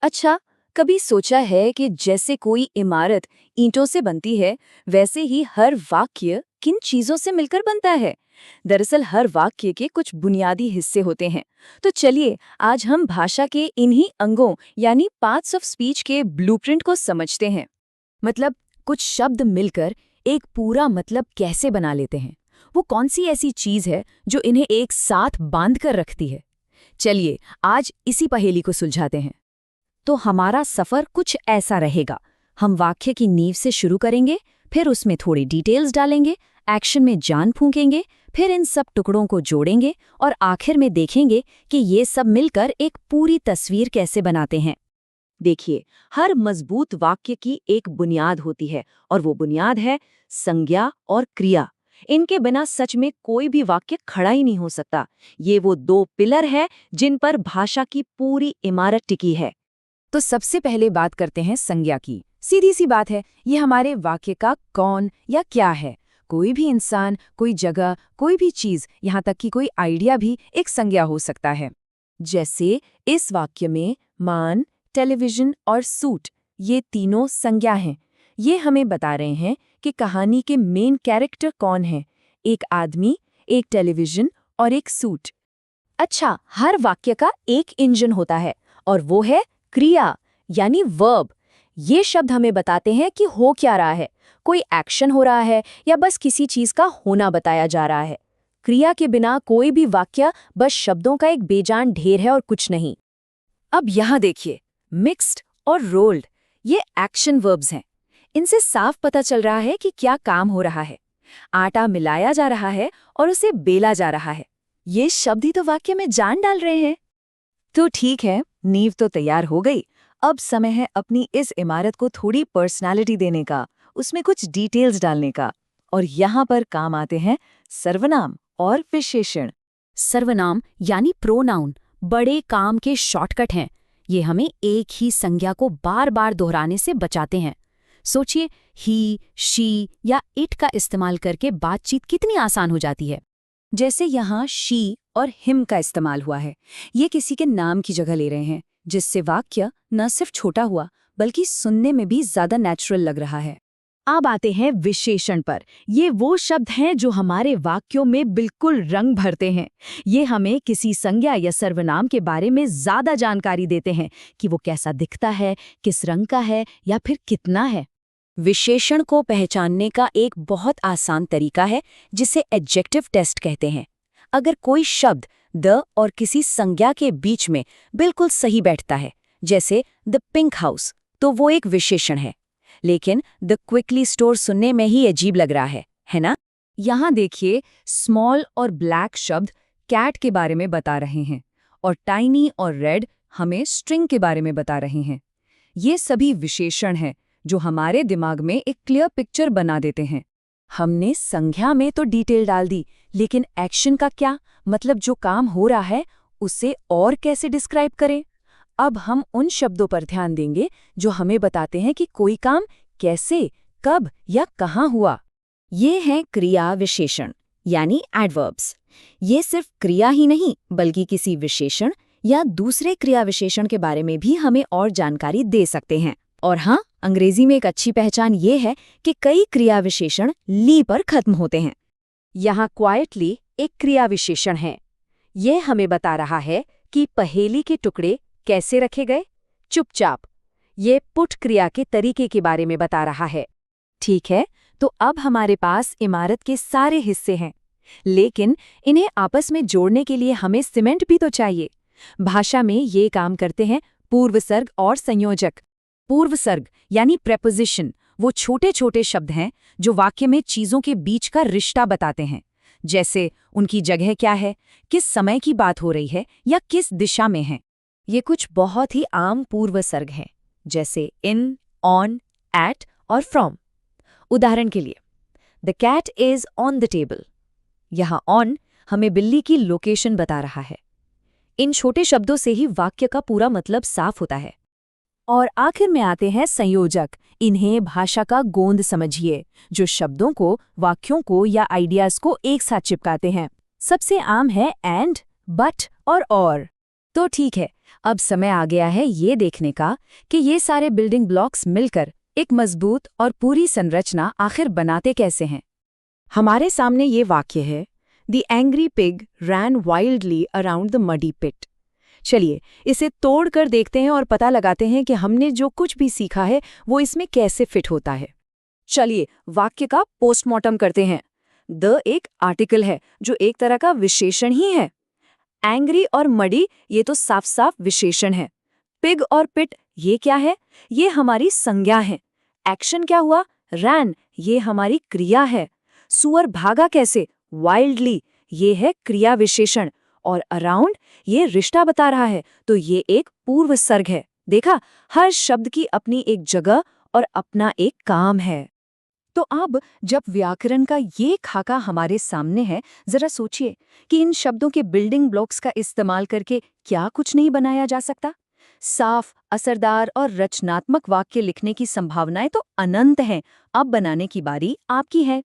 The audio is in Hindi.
अच्छा, कभी सोचा है कि जैसे कोई इमारत ईंटों से बनती है, वैसे ही हर वाक्य किन चीजों से मिलकर बनता है? दरअसल हर वाक्य के कुछ बुनियादी हिस्से होते हैं। तो चलिए, आज हम भाषा के इन्हीं अंगों यानी पार्ट्स ऑफ स्पीच के ब्लूप्रिंट को समझते हैं। मतलब कुछ शब्द मिलकर एक पूरा मतलब कैसे बना लेते हैं? वो कौन सी ऐसी चीज है जो इन्हें एक साथ बांध कर रखती है? चलिए, आज इसी पहेली को सुलझाते हैं। तो हमारा सफर कुछ ऐसा रहेगा। हम वाक्य की नींव से शुरू करेंगे, फिर उसमें थोड़ी डिटेल्स डालेंगे, एक्शन में जान फूंकेंगे, फिर इन सब टुकड़ों को जोड़ेंगे और आखिर में देखेंगे कि ये सब मिलकर एक पूरी तस्वीर कैसे बनाते हैं। देखिए, हर मजबूत वाक्य की एक बुनियाद होती है और वो बुनियाद है संज्ञा और क्रिया। इनके बिना सच में कोई भी वाक्य खड़ा ही नहीं हो सकता। ये वो दो पिलर है जिन पर भाषा की पूरी इमारत टिकी है। तो सबसे पहले बात करते हैं संज्ञा की। सीधी सी बात है, ये हमारे वाक्य का कौन या क्या है। कोई भी इंसान, कोई जगह, कोई भी चीज, यहाँ तक कि कोई आइडिया भी एक संज्ञा हो सकता है। जैसे इस वाक्य में मान, टेलीविजन और सूट, ये तीनों संज्ञा हैं। ये हमें बता रहे हैं कि कहानी के मेन कैरेक्टर कौन है। एक आदमी, एक टेलीविजन और एक सूट। अच्छा, हर वाक्य का एक इंजन होता है और वो है क्रिया यानी वर्ब। ये शब्द हमें बताते हैं कि हो क्या रहा है, कोई एक्शन हो रहा है या बस किसी चीज का होना बताया जा रहा है। क्रिया के बिना कोई भी वाक्य बस शब्दों का एक बेजान ढेर है और कुछ नहीं। अब यहाँ देखिए, मिक्स्ड और रोल्ड, ये एक्शन वर्ब्स हैं। इनसे साफ पता चल रहा है कि क्या काम हो रहा है। आटा मिलाया जा रहा है और उसे बेला जा रहा है। ये शब्द ही तो वाक्य में जान डाल रहे हैं। तो ठीक है, नींव तो तैयार हो गई। अब समय है अपनी इस इमारत को थोड़ी पर्सनालिटी देने का, उसमें कुछ डिटेल्स डालने का। और यहाँ पर काम आते हैं सर्वनाम और विशेषण। सर्वनाम यानी प्रोनाउन बड़े काम के शॉर्टकट हैं। ये हमें एक ही संज्ञा को बार बार दोहराने से बचाते हैं। सोचिए, ही, शी या इट का इस्तेमाल करके बातचीत कितनी आसान हो जाती है। जैसे यहाँ शी और हिम का इस्तेमाल हुआ है। ये किसी के नाम की जगह ले रहे हैं, जिससे वाक्य न सिर्फ छोटा हुआ बल्कि सुनने में भी ज्यादा नेचुरल लग रहा है। अब आते हैं विशेषण पर। ये वो शब्द हैं जो हमारे वाक्यों में बिल्कुल रंग भरते हैं। ये हमें किसी संज्ञा या सर्वनाम के बारे में ज्यादा जानकारी देते हैं कि वो कैसा दिखता है, किस रंग का है या फिर कितना है। विशेषण को पहचानने का एक बहुत आसान तरीका है, जिसे एडजेक्टिव टेस्ट कहते हैं। अगर कोई शब्द द और किसी संज्ञा के बीच में बिल्कुल सही बैठता है, जैसे द पिंक हाउस, तो वो एक विशेषण है। लेकिन द क्विकली स्टोर सुनने में ही अजीब लग रहा है ना? यहाँ देखिए, स्मॉल और ब्लैक शब्द कैट के बारे में बता रहे हैं और टाइनी और रेड हमें स्ट्रिंग के बारे में बता रहे हैं। ये सभी विशेषण हैं जो हमारे दिमाग में एक क्लियर पिक्चर बना देते हैं। हमने संज्ञा में तो डिटेल डाल दी, लेकिन एक्शन का क्या? मतलब जो काम हो रहा है उसे और कैसे डिस्क्राइब करें? अब हम उन शब्दों पर ध्यान देंगे जो हमें बताते हैं कि कोई काम कैसे, कब या कहाँ हुआ। ये हैं क्रिया विशेषण यानी एडवर्ब्स। ये सिर्फ क्रिया ही नहीं, बल्कि किसी विशेषण या दूसरे क्रिया विशेषण के बारे में भी हमें और जानकारी दे सकते हैं। और हाँ, अंग्रेजी में एक अच्छी पहचान ये है कि कई क्रिया विशेषण ली पर खत्म होते हैं। यहाँ क्वाइटली एक क्रिया विशेषण है। यह हमें बता रहा है कि पहेली के टुकड़े कैसे रखे गए, चुपचाप। ये पुट क्रिया के तरीके के बारे में बता रहा है। ठीक है, तो अब हमारे पास इमारत के सारे हिस्से हैं, लेकिन इन्हें आपस में जोड़ने के लिए हमें सीमेंट भी तो चाहिए। भाषा में ये काम करते हैं पूर्वसर्ग और संयोजक। पूर्वसर्ग यानी प्रेपोजिशन वो छोटे छोटे शब्द हैं जो वाक्य में चीजों के बीच का रिश्ता बताते हैं, जैसे उनकी जगह क्या है, किस समय की बात हो रही है या किस दिशा में है। ये कुछ बहुत ही आम पूर्वसर्ग हैं, जैसे इन, ऑन, एट और फ्रॉम। उदाहरण के लिए, the cat is on the table. यहाँ ऑन हमें बिल्ली की लोकेशन बता रहा है। इन छोटे शब्दों से ही वाक्य का पूरा मतलब साफ होता है। और आखिर में आते हैं संयोजक। इन्हें भाषा का गोंद समझिए, जो शब्दों को, वाक्यों को या आइडियाज को एक साथ चिपकाते हैं। सबसे आम है एंड, बट और। तो ठीक है, अब समय आ गया है ये देखने का कि ये सारे बिल्डिंग ब्लॉक्स मिलकर एक मजबूत और पूरी संरचना आखिर बनाते कैसे हैं। हमारे सामने ये वाक्य है, the angry pig ran wildly around the muddy pit. चलिए इसे तोड़कर देखते हैं और पता लगाते हैं कि हमने जो कुछ भी सीखा है वो इसमें कैसे फिट होता है। चलिए वाक्य का पोस्टमार्टम करते हैं। द एक आर्टिकल है जो एक तरह का विशेषण ही है। एंग्री और मडी ये तो साफ साफ विशेषण है। पिग और पिट ये क्या है? ये हमारी संज्ञा है। एक्शन क्या हुआ? रैन ये हमारी क्रिया है। सुअर भागा कैसे? वाइल्डली ये है क्रिया विशेषण। और अराउंड ये रिश्ता बता रहा है, तो ये एक पूर्व सर्ग है। देखा, हर शब्द की अपनी एक जगह और अपना एक काम है। तो अब जब व्याकरण का ये खाका हमारे सामने है, जरा सोचिए कि इन शब्दों के बिल्डिंग ब्लॉक्स का इस्तेमाल करके क्या कुछ नहीं बनाया जा सकता। साफ, असरदार और रचनात्मक वाक्य लिखने की संभावनाएं तो अनंत हैं। अब बनाने की बारी आपकी है।